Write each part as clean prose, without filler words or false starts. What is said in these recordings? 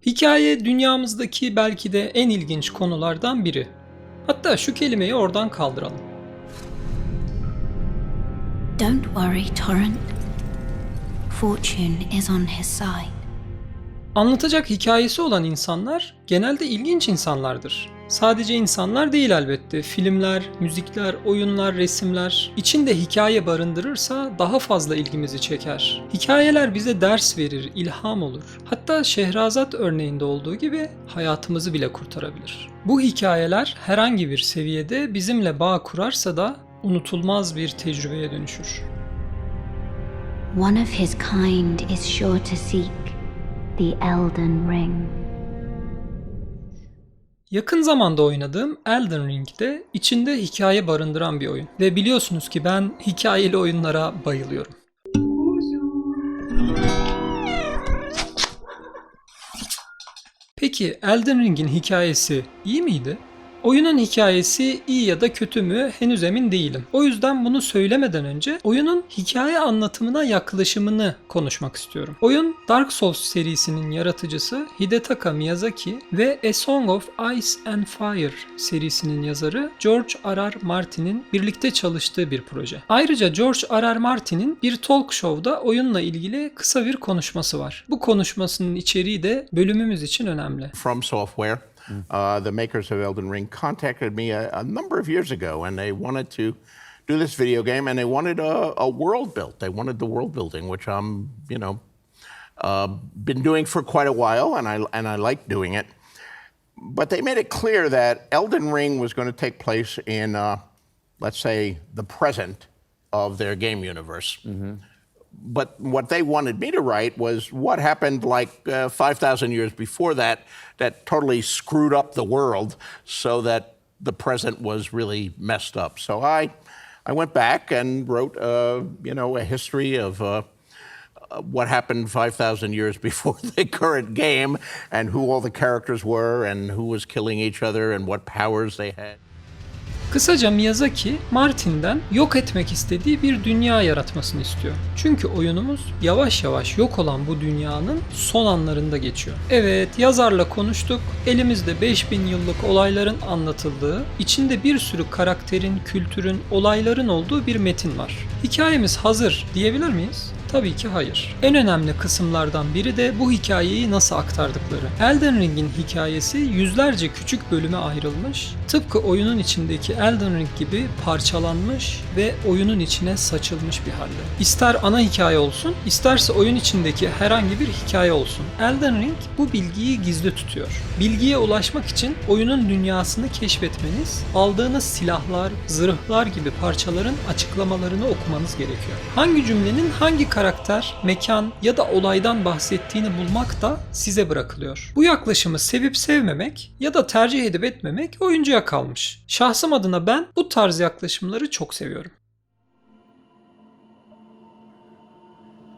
Hikaye dünyamızdaki belki de en ilginç konulardan biri. Hatta şu kelimeyi oradan kaldıralım. Don't worry, Torrent. Fortune is on his side. Anlatacak hikayesi olan insanlar genelde ilginç insanlardır. Sadece insanlar değil elbette. Filmler, müzikler, oyunlar, resimler içinde hikaye barındırırsa daha fazla ilgimizi çeker. Hikayeler bize ders verir, ilham olur. Hatta Şehrazat örneğinde olduğu gibi hayatımızı bile kurtarabilir. Bu hikayeler herhangi bir seviyede bizimle bağ kurarsa da unutulmaz bir tecrübeye dönüşür. One of his kind is sure to seek the Elden Ring. Yakın zamanda oynadığım Elden Ring de içinde hikaye barındıran bir oyun. Ve biliyorsunuz ki ben hikayeli oyunlara bayılıyorum. Peki Elden Ring'in hikayesi iyi miydi? Oyunun hikayesi iyi ya da kötü mü henüz emin değilim. O yüzden bunu söylemeden önce oyunun hikaye anlatımına yaklaşımını konuşmak istiyorum. Oyun Dark Souls serisinin yaratıcısı Hidetaka Miyazaki ve A Song of Ice and Fire serisinin yazarı George R.R. Martin'in birlikte çalıştığı bir proje. Ayrıca George R.R. Martin'in bir talk show'da oyunla ilgili kısa bir konuşması var. Bu konuşmasının içeriği de bölümümüz için önemli. From Software, the makers of Elden Ring, contacted me a number of years ago, and they wanted to do this video game, and they wanted a world built. They wanted the world building, which I'm, been doing for quite a while, and I like doing it. But they made it clear that Elden Ring was going to take place in, let's say, the present of their game universe. But what they wanted me to write was what happened like 5,000 years before that totally screwed up the world so that the present was really messed up. So I went back and wrote, a history of what happened 5,000 years before the current game and who all the characters were and who was killing each other and what powers they had. Kısaca Miyazaki, Martin'den yok etmek istediği bir dünya yaratmasını istiyor. Çünkü oyunumuz yavaş yavaş yok olan bu dünyanın son anlarında geçiyor. Evet, yazarla konuştuk. Elimizde 5000 yıllık olayların anlatıldığı, içinde bir sürü karakterin, kültürün, olayların olduğu bir metin var. Hikayemiz hazır diyebilir miyiz? Tabii ki hayır. En önemli kısımlardan biri de bu hikayeyi nasıl aktardıkları. Elden Ring'in hikayesi yüzlerce küçük bölüme ayrılmış, tıpkı oyunun içindeki Elden Ring gibi parçalanmış ve oyunun içine saçılmış bir halde. İster ana hikaye olsun, isterse oyun içindeki herhangi bir hikaye olsun. Elden Ring bu bilgiyi gizli tutuyor. Bilgiye ulaşmak için oyunun dünyasını keşfetmeniz, aldığınız silahlar, zırhlar gibi parçaların açıklamalarını okumanız gerekiyor. Hangi cümlenin hangi karakter, mekan ya da olaydan bahsettiğini bulmak da size bırakılıyor. Bu yaklaşımı sevip sevmemek ya da tercih edip etmemek oyuncuya kalmış. Şahsım adına ben bu tarz yaklaşımları çok seviyorum.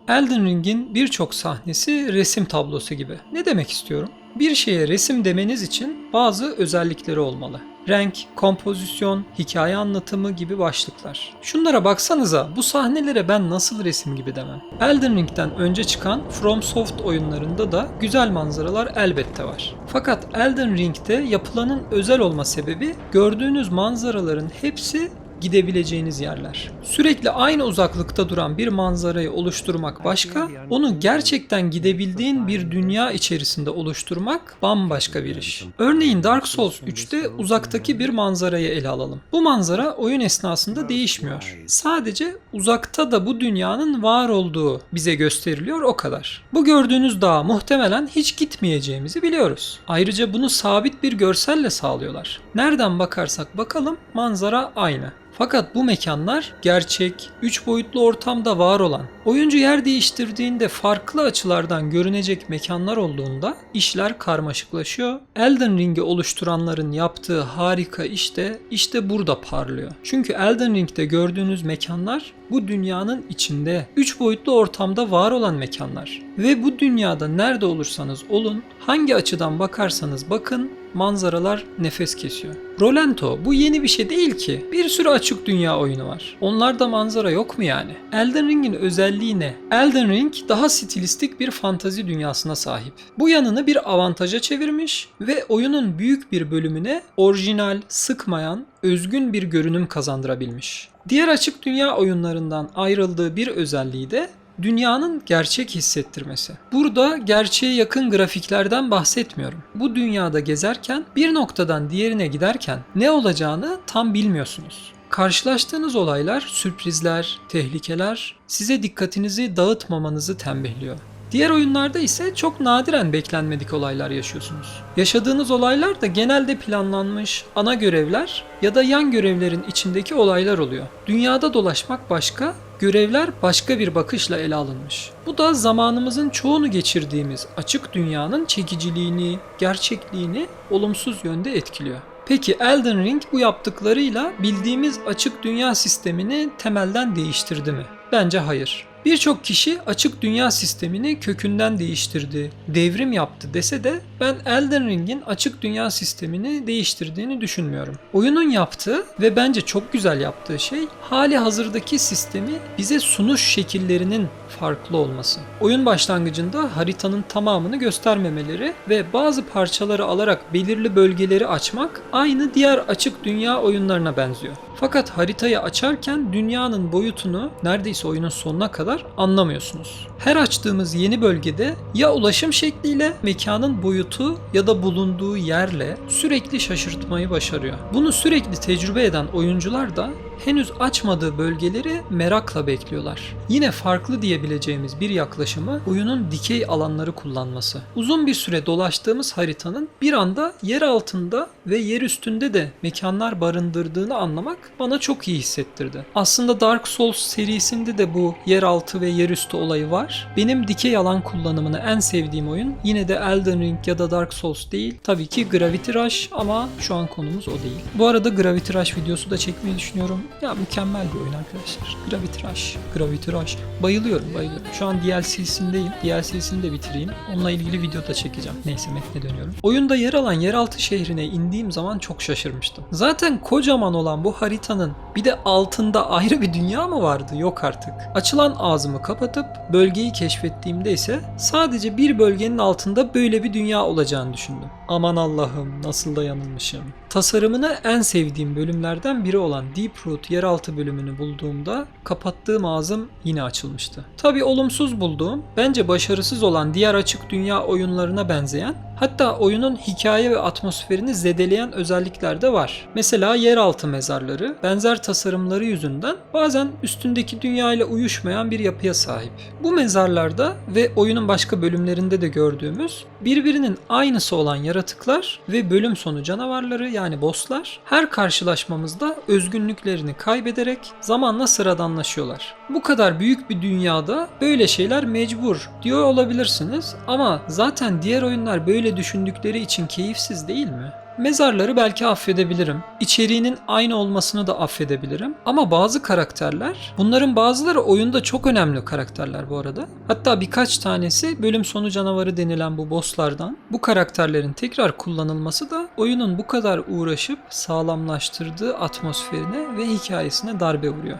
Elden Ring'in birçok sahnesi resim tablosu gibi. Ne demek istiyorum? Bir şeye resim demeniz için bazı özellikleri olmalı. Renk, kompozisyon, hikaye anlatımı gibi başlıklar. Şunlara baksanıza, bu sahnelere ben nasıl resim gibi demem. Elden Ring'den önce çıkan FromSoft oyunlarında da güzel manzaralar elbette var. Fakat Elden Ring'de yapılanın özel olma sebebi gördüğünüz manzaraların hepsi gidebileceğiniz yerler. Sürekli aynı uzaklıkta duran bir manzarayı oluşturmak başka, onu gerçekten gidebildiğin bir dünya içerisinde oluşturmak bambaşka bir iş. Örneğin Dark Souls 3'te uzaktaki bir manzarayı ele alalım. Bu manzara oyun esnasında değişmiyor. Sadece uzakta da bu dünyanın var olduğu bize gösteriliyor, o kadar. Bu gördüğünüz dağa muhtemelen hiç gitmeyeceğimizi biliyoruz. Ayrıca bunu sabit bir görselle sağlıyorlar. Nereden bakarsak bakalım manzara aynı. Fakat bu mekanlar gerçek, 3 boyutlu ortamda var olan, oyuncu yer değiştirdiğinde farklı açılardan görünecek mekanlar olduğunda işler karmaşıklaşıyor. Elden Ring'i oluşturanların yaptığı harika iş de işte burada parlıyor. Çünkü Elden Ring'de gördüğünüz mekanlar bu dünyanın içinde, 3 boyutlu ortamda var olan mekanlar. Ve bu dünyada nerede olursanız olun, hangi açıdan bakarsanız bakın, manzaralar nefes kesiyor. Rolento, bu yeni bir şey değil ki. Bir sürü açık dünya oyunu var. Onlarda manzara yok mu yani? Elden Ring'in özelliği ne? Elden Ring daha stilistik bir fantazi dünyasına sahip. Bu yanını bir avantaja çevirmiş ve oyunun büyük bir bölümüne orijinal, sıkmayan, özgün bir görünüm kazandırabilmiş. Diğer açık dünya oyunlarından ayrıldığı bir özelliği de dünyanın gerçek hissettirmesi. Burada gerçeğe yakın grafiklerden bahsetmiyorum. Bu dünyada gezerken bir noktadan diğerine giderken ne olacağını tam bilmiyorsunuz. Karşılaştığınız olaylar, sürprizler, tehlikeler size dikkatinizi dağıtmamanızı tembihliyor. Diğer oyunlarda ise çok nadiren beklenmedik olaylar yaşıyorsunuz. Yaşadığınız olaylar da genelde planlanmış ana görevler ya da yan görevlerin içindeki olaylar oluyor. Dünyada dolaşmak başka, görevler başka bir bakışla ele alınmış. Bu da zamanımızın çoğunu geçirdiğimiz açık dünyanın çekiciliğini, gerçekliğini olumsuz yönde etkiliyor. Peki Elden Ring bu yaptıklarıyla bildiğimiz açık dünya sistemini temelden değiştirdi mi? Bence hayır. Birçok kişi açık dünya sistemini kökünden değiştirdi, devrim yaptı dese de ben Elden Ring'in açık dünya sistemini değiştirdiğini düşünmüyorum. Oyunun yaptığı ve bence çok güzel yaptığı şey hali hazırdaki sistemi bize sunuş şekillerinin farklı olması. Oyun başlangıcında haritanın tamamını göstermemeleri ve bazı parçaları alarak belirli bölgeleri açmak aynı diğer açık dünya oyunlarına benziyor. Fakat haritayı açarken dünyanın boyutunu neredeyse oyunun sonuna kadar anlamıyorsunuz. Her açtığımız yeni bölgede ya ulaşım şekliyle, mekanın boyutu ya da bulunduğu yerle sürekli şaşırtmayı başarıyor. Bunu sürekli tecrübe eden oyuncular da henüz açmadığı bölgeleri merakla bekliyorlar. Yine farklı diyebileceğimiz bir yaklaşımı oyunun dikey alanları kullanması. Uzun bir süre dolaştığımız haritanın bir anda yer altında ve yer üstünde de mekanlar barındırdığını anlamak bana çok iyi hissettirdi. Aslında Dark Souls serisinde de bu yeraltı ve yerüstü olayı var. Benim dikey alan kullanımını en sevdiğim oyun yine de Elden Ring ya da Dark Souls değil. Tabii ki Gravity Rush ama şu an konumuz o değil. Bu arada Gravity Rush videosu da çekmeyi düşünüyorum. Ya mükemmel bir oyun arkadaşlar. Gravity Rush. Bayılıyorum. Şu an DLC'sindeyim. DLC'sini de bitireyim. Onunla ilgili video da çekeceğim. Neyse metne dönüyorum. Oyunda yer alan yeraltı şehrine indiğim zaman çok şaşırmıştım. Zaten kocaman olan bu haritanın bir de altında ayrı bir dünya mı vardı? Yok artık. Açılan ağzımı kapatıp bölgeyi keşfettiğimde ise sadece bir bölgenin altında böyle bir dünya olacağını düşündüm. Aman Allah'ım, nasıl da yanılmışım. Tasarımını en sevdiğim bölümlerden biri olan Deeproot yeraltı bölümünü bulduğumda kapattığım ağzım yine açılmıştı. Tabii olumsuz bulduğum, bence başarısız olan diğer açık dünya oyunlarına benzeyen, hatta oyunun hikaye ve atmosferini zedeleyen özellikler de var. Mesela yeraltı mezarları benzer tasarımları yüzünden bazen üstündeki dünya ile uyuşmayan bir yapıya sahip. Bu mezarlarda ve oyunun başka bölümlerinde de gördüğümüz birbirinin aynısı olan yaratıklar ve bölüm sonu canavarları yani bosslar her karşılaşmamızda özgünlüklerini kaybederek zamanla sıradanlaşıyorlar. Bu kadar büyük bir dünyada böyle şeyler mecbur diyor olabilirsiniz ama zaten diğer oyunlar böyle düşündükleri için keyifsiz değil mi? Mezarları belki affedebilirim. İçeriğinin aynı olmasını da affedebilirim. Ama bazı karakterler, bunların bazıları oyunda çok önemli karakterler bu arada. Hatta birkaç tanesi bölüm sonu canavarı denilen bu bosslardan. Bu karakterlerin tekrar kullanılması da oyunun bu kadar uğraşıp sağlamlaştırdığı atmosferine ve hikayesine darbe vuruyor.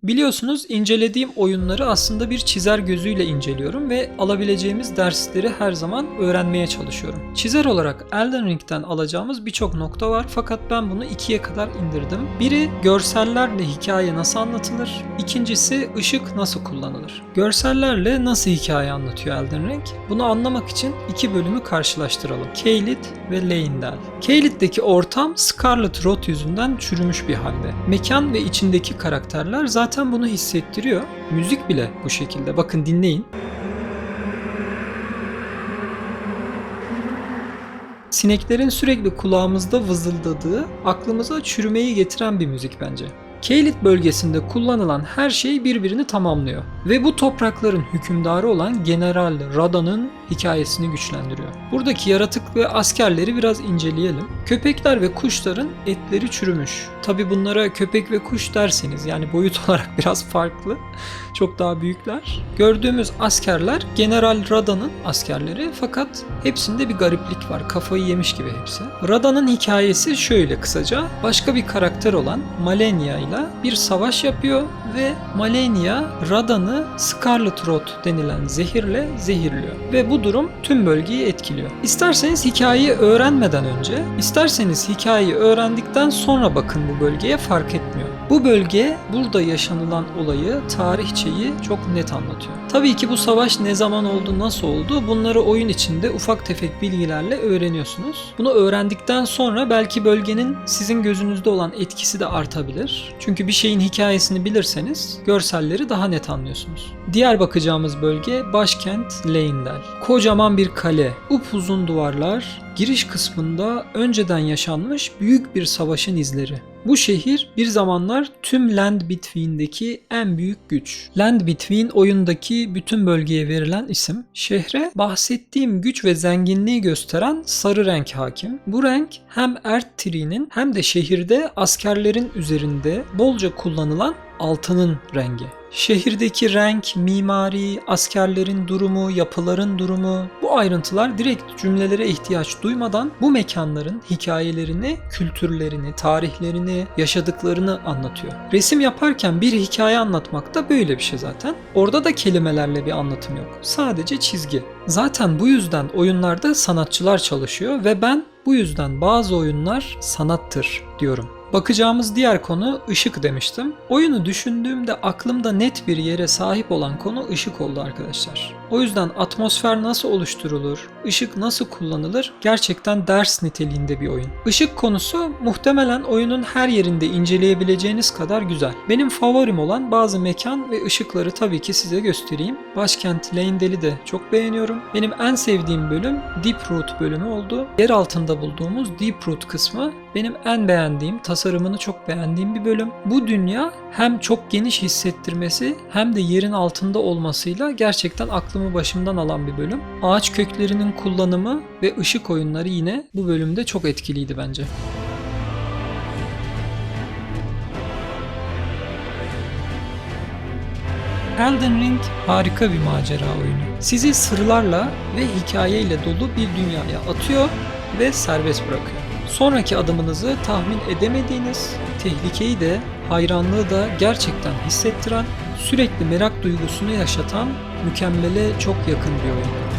Biliyorsunuz incelediğim oyunları aslında bir çizer gözüyle inceliyorum ve alabileceğimiz dersleri her zaman öğrenmeye çalışıyorum. Çizer olarak Elden Ring'den alacağımız birçok nokta var fakat ben bunu ikiye kadar indirdim. Biri görsellerle hikaye nasıl anlatılır, ikincisi ışık nasıl kullanılır. Görsellerle nasıl hikaye anlatıyor Elden Ring? Bunu anlamak için iki bölümü karşılaştıralım. Caelid ve Leyndell. Caelid'deki ortam Scarlet Rot yüzünden çürümüş bir halde. Mekan ve içindeki karakterler zaten bunu hissettiriyor. Müzik bile bu şekilde. Bakın dinleyin. Sineklerin sürekli kulağımızda vızıldadığı, aklımıza çürümeyi getiren bir müzik bence. Caelid bölgesinde kullanılan her şey birbirini tamamlıyor ve bu toprakların hükümdarı olan General Rada'nın hikayesini güçlendiriyor. Buradaki yaratık ve askerleri biraz inceleyelim. Köpekler ve kuşların etleri çürümüş. Tabi bunlara köpek ve kuş derseniz yani boyut olarak biraz farklı. Çok daha büyükler. Gördüğümüz askerler General Rada'nın askerleri fakat hepsinde bir gariplik var. Kafayı yemiş gibi hepsi. Rada'nın hikayesi şöyle kısaca. Başka bir karakter olan Malenia ile bir savaş yapıyor ve Malenia Rada'nı Scarlet Rot denilen zehirle zehirliyor. Ve bu durum tüm bölgeyi etkiliyor. İsterseniz hikayeyi öğrenmeden önce, isterseniz hikayeyi öğrendikten sonra bakın bu bölgeye, fark etmiyor. Bu bölge burada yaşanılan olayı, tarihçeyi çok net anlatıyor. Tabii ki bu savaş ne zaman oldu, nasıl oldu bunları oyun içinde ufak tefek bilgilerle öğreniyorsunuz. Bunu öğrendikten sonra belki bölgenin sizin gözünüzde olan etkisi de artabilir. Çünkü bir şeyin hikayesini bilirseniz görselleri daha net anlıyorsunuz. Diğer bakacağımız bölge başkent Leyndell. Kocaman bir kale, upuzun duvarlar, giriş kısmında önceden yaşanmış büyük bir savaşın izleri. Bu şehir bir zamanlar tüm Land Between'deki en büyük güç. Land Between oyundaki bütün bölgeye verilen isim. Şehre bahsettiğim güç ve zenginliği gösteren sarı renk hakim. Bu renk hem Erdtree'nin hem de şehirde askerlerin üzerinde bolca kullanılan altının rengi. Şehirdeki renk, mimari, askerlerin durumu, yapıların durumu, bu ayrıntılar direkt cümlelere ihtiyaç duymadan bu mekanların hikayelerini, kültürlerini, tarihlerini, yaşadıklarını anlatıyor. Resim yaparken bir hikaye anlatmak da böyle bir şey zaten. Orada da kelimelerle bir anlatım yok. Sadece çizgi. Zaten bu yüzden oyunlarda sanatçılar çalışıyor ve ben bu yüzden bazı oyunlar sanattır diyorum. Bakacağımız diğer konu ışık demiştim. Oyunu düşündüğümde aklımda net bir yere sahip olan konu ışık oldu arkadaşlar. O yüzden atmosfer nasıl oluşturulur, ışık nasıl kullanılır gerçekten ders niteliğinde bir oyun. Işık konusu muhtemelen oyunun her yerinde inceleyebileceğiniz kadar güzel. Benim favorim olan bazı mekan ve ışıkları tabii ki size göstereyim. Başkent Leyndell'i de çok beğeniyorum. Benim en sevdiğim bölüm Deeproot bölümü oldu. Yer altında bulduğumuz Deeproot kısmı benim en beğendiğim, tasarımını çok beğendiğim bir bölüm. Bu dünya hem çok geniş hissettirmesi hem de yerin altında olmasıyla gerçekten aklımı başımdan alan bir bölüm. Ağaç köklerinin kullanımı ve ışık oyunları yine bu bölümde çok etkiliydi bence. Elden Ring harika bir macera oyunu. Sizi sırlarla ve hikayeyle dolu bir dünyaya atıyor ve serbest bırakıyor. Sonraki adımınızı tahmin edemediğiniz, tehlikeyi de hayranlığı da gerçekten hissettiren, sürekli merak duygusunu yaşatan, mükemmele çok yakın bir oyun.